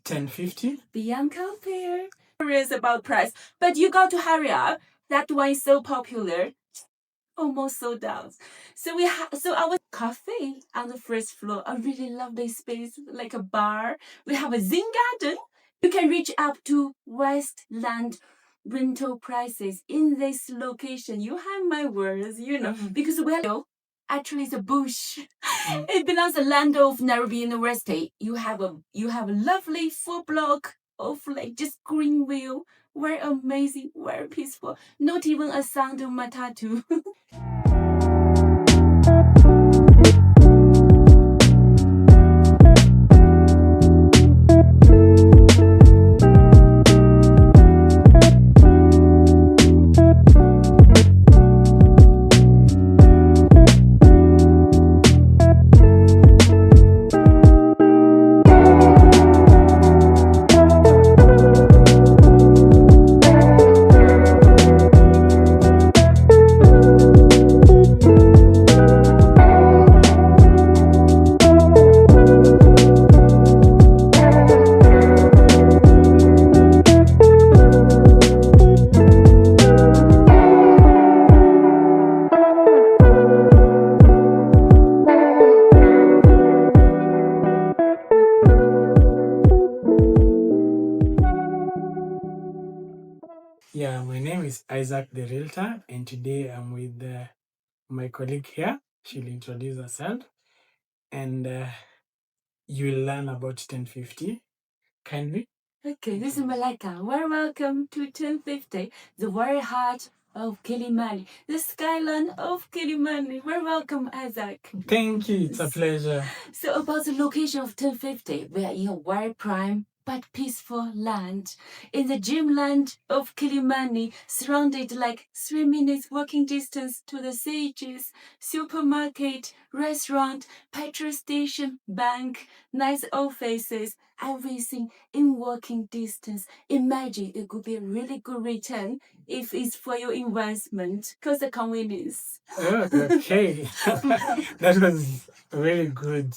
1050. Beyond compare. Curious about price, but you got to hurry up. That one is so popular. Almost sold out. So our cafe on the first floor, a really lovely space like a bar. We have a Zen garden. You can reach up to Westland rental prices in this location. You have my words, because we're actually it's a bush. It belongs to land of Nairobi University. You have a lovely 4 block of like just green view. Very amazing, very peaceful. Not even a sound of my tattoo. Yeah, my name is Isaac the Realtor, and today I'm with my colleague here. She'll introduce herself, and you will learn about 1050. Kindly. Okay, this is Malika. Very welcome to 1050, the very heart of Kilimani, the skyline of Kilimani. Very welcome, Isaac. Thank you. It's a pleasure. So about the location of 1050, we are in a very prime but peaceful land, in the dreamland of Kilimani, surrounded like 3 minutes walking distance to the sages, supermarket, restaurant, petrol station, bank, nice offices, everything in walking distance. Imagine it could be a really good return if it's for your investment, because the convenience. Oh, okay. That was very good.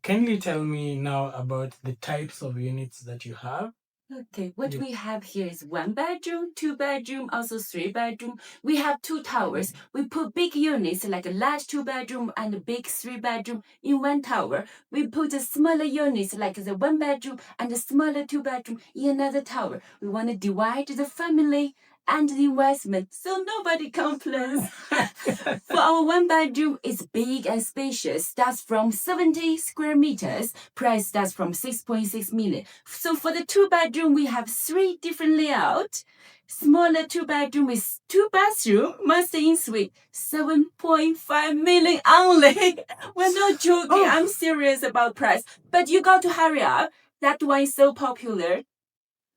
Kindly tell me now about the types of units that you have. Okay, what we have here is 1 bedroom, 2 bedroom, also 3 bedroom. We have 2 towers. We put big units like a large 2 bedroom and a big 3 bedroom in 1 tower. We put the smaller units like the 1 bedroom and the smaller 2 bedroom in another tower. We want to divide the family and the investment so nobody complains. For our 1 bedroom, it's big and spacious. Starts from 70 square meters. Price starts from 6.6 million. So for the 2 bedroom, we have 3 different layout. Smaller 2 bedroom with 2 bathroom, master in suite, 7.5 million only. We're not joking. I'm serious about price. But you got to hurry up. That one is so popular.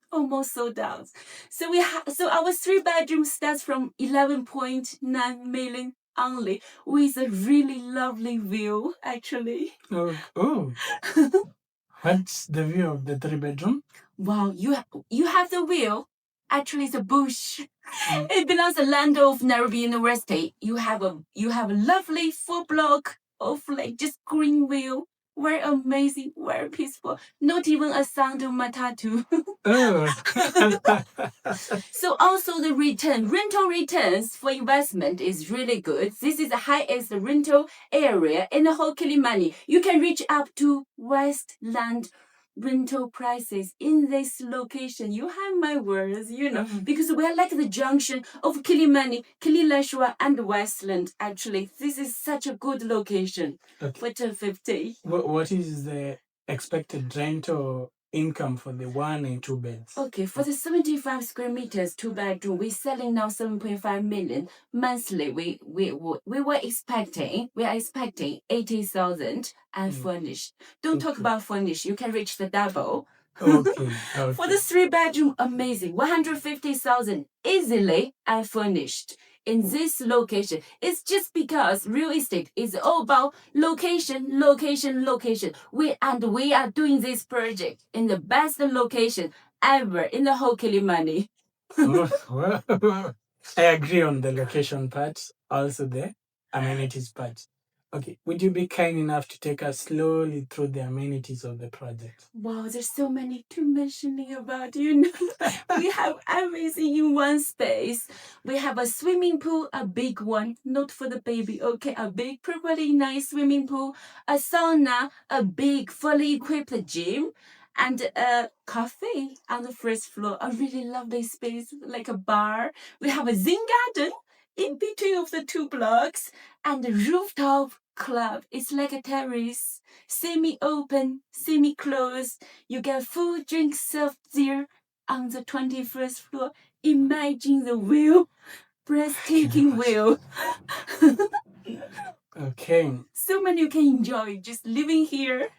Almost sold out. So our 3 bedroom starts from 11.9 million only, with a really lovely view actually. Oh. What's the view of the 3 bedroom? Wow, you have the view. Actually, it's a bush. It belongs to land of Nairobi University. You have a lovely 4 block of like just green view. Very amazing, very peaceful. Not even a sound of my tattoo. Oh. So also the rental returns for investment is really good. This is the highest rental area in the whole Kilimani. You can reach up to Westland rental prices in this location. You have my words, because we are like the junction of Kilimani, Kililashwa, and Westland. Actually, this is such a good location for 1050. What is the expected rental income for the 1 and 2 beds? Okay, for the 75 square meters 2 bedroom, we're selling now 7.5 million monthly. We are expecting 80,000 unfurnished. Don't talk about furnished. You can reach the double. Okay. For the 3 bedroom, amazing, 150,000 easily unfurnished. In this location, it's just because real estate is all about location. We are doing this project in the best location ever in the whole Kilimani. I agree on the location part, also the amenities part. Okay, would you be kind enough to take us slowly through the amenities of the project? Wow, there's so many to mentioning about, you know. We have everything in one space. We have a swimming pool, a big one, not for the baby, okay, a big, properly nice swimming pool, a sauna, a big, fully equipped gym, and a cafe on the first floor, a really lovely space like a bar. We have a Zen garden in between of the two blocks, and a rooftop club. It's like a terrace, semi-open, semi-closed. You get food, drinks served there on the 21st floor. Imagine the view, breathtaking view. Okay. So many you can enjoy just living here.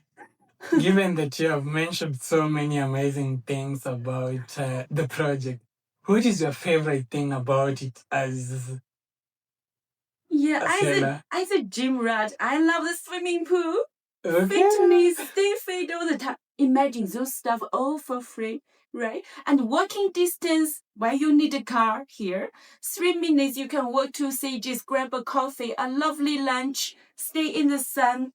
Given that you have mentioned so many amazing things about the project, what is your favorite thing about it as Yeah, a seller? as a gym rat, I love the swimming pool. Okay. Fitness, stay fit all the time. Imagine those stuff all for free, right? And walking distance, why you need a car here? 3 minutes you can walk to say just grab a coffee, a lovely lunch, stay in the sun,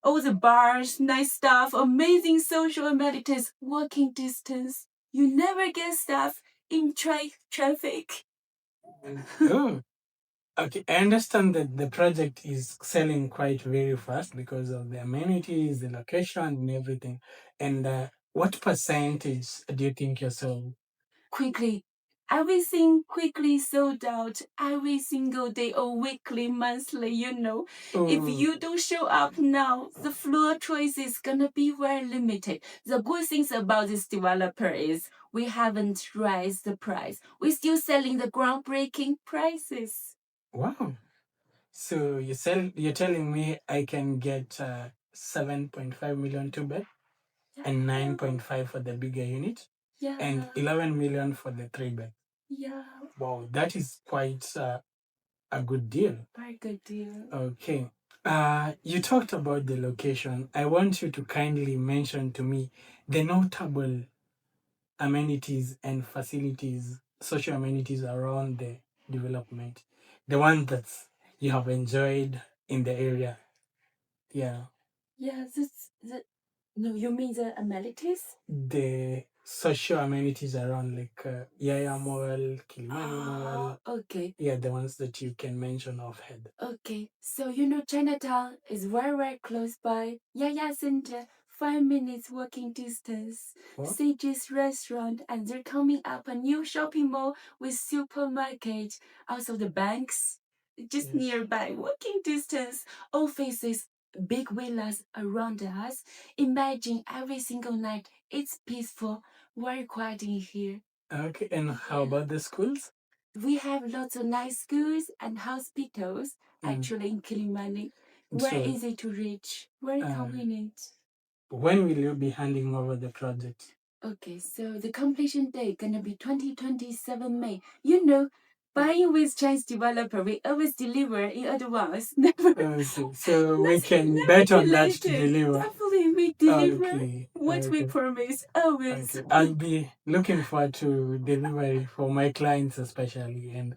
all the bars, nice stuff, amazing social amenities, walking distance. You never get stuff in traffic. Oh, okay. I understand that the project is selling quite very fast because of the amenities, the location, and everything. And what percentage do you think you're selling? Quickly. Everything quickly sold out every single day or weekly, monthly, you know. If you don't show up now, the floor choice is gonna be very limited. The good things about this developer is we haven't raised the price. We're still selling the groundbreaking prices. Wow. So you're telling me I can get 7.5 million two bed and 9.5 for the bigger unit and 11 million for the three bed. Yeah. Wow, that is quite a good deal. Very good deal. Okay. You talked about the location. I want you to kindly mention to me the notable amenities and facilities, social amenities around the development. The one that you have enjoyed in the area. Yeah. Yeah, no, you mean the amenities? The social amenities around like Yaya Mall, Kilimani Mall. Okay. Yeah, the ones that you can mention offhand. Okay, so you know Chinatown is very, very close by. Yaya Center, 5 minutes walking distance. What? CJ's restaurant, and they're coming up a new shopping mall with supermarket. Also the banks, just Yes. nearby, walking distance. Offices, big villas around us. Imagine every single night. It's peaceful, very quiet in here. Okay, and how about the schools? We have lots of nice schools and hospitals actually in Kilimani. Very So, easy to reach, very convenient. when will you be handing over the project? Okay, so the completion date gonna be 2027 May. You know, buying with Chinese developer, we always deliver in advance. Never. So we can bet on that to deliver. Definitely, we deliver Okay. what we promise. Always. Okay. I'll be looking forward to delivery for my clients especially and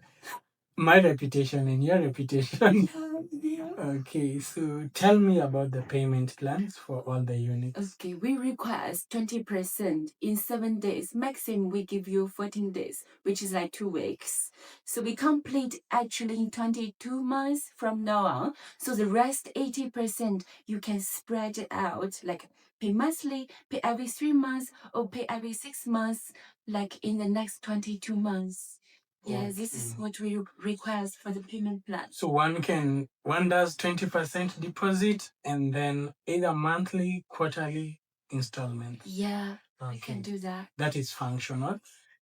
my reputation and your reputation. Yeah. Okay, so tell me about the payment plans for all the units. Okay, we request 20% in 7 days. Maximum, we give you 14 days, which is like 2 weeks. So we complete actually in 22 months from now on. So the rest 80%, you can spread it out, like pay monthly, pay every 3 months, or pay every 6 months, like in the next 22 months. Yeah, this is what we request for the payment plan. So one does 20% deposit and then either monthly, quarterly installment. Yeah, we can do that. That is functional.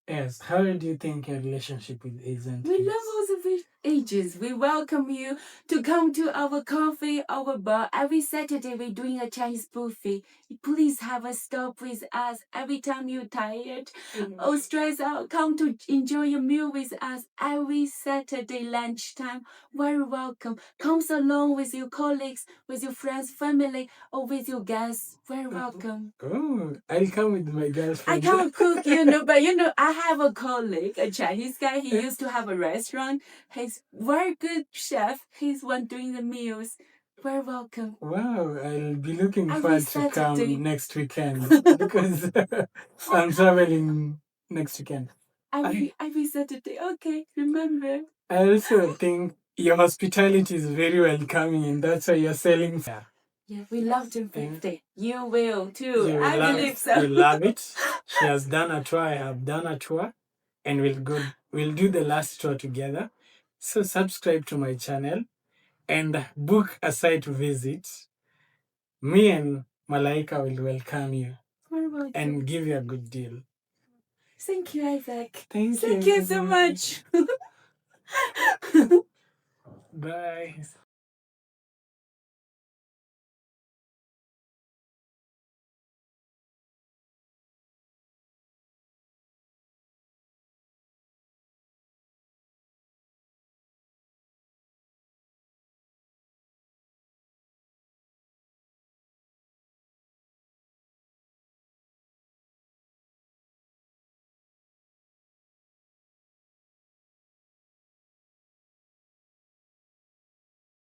Yes. How do you think your relationship with agent We is? love all the ages. We welcome you to come to our coffee, our bar. Every Saturday we're doing a Chinese buffet. Please have a stop with us every time you're tired or stressed out. Come to enjoy your meal with us every Saturday lunchtime. Very welcome. Come along with your colleagues, with your friends, family, or with your guests. Very welcome. Oh, I'll come with my I girlfriend. can't cook, you know, but you know, I have a colleague, a Chinese guy. He used to have a restaurant. He's very good chef. He's one doing the meals. We're welcome. Wow, I'll be looking Every forward to Saturday. come next weekend because I'm traveling next weekend. Every Saturday. Okay, remember. I also think your hospitality is very welcoming, and that's why you're selling. Yeah, we loved him 50. You will too. You I love, believe so. you love it. She has done a tour. I have done a tour, and We'll do the last tour together. So subscribe to my channel and book a site visit. Me and Malika will welcome you and give you a good deal. Thank you, Isaac. Thank you so much. Bye.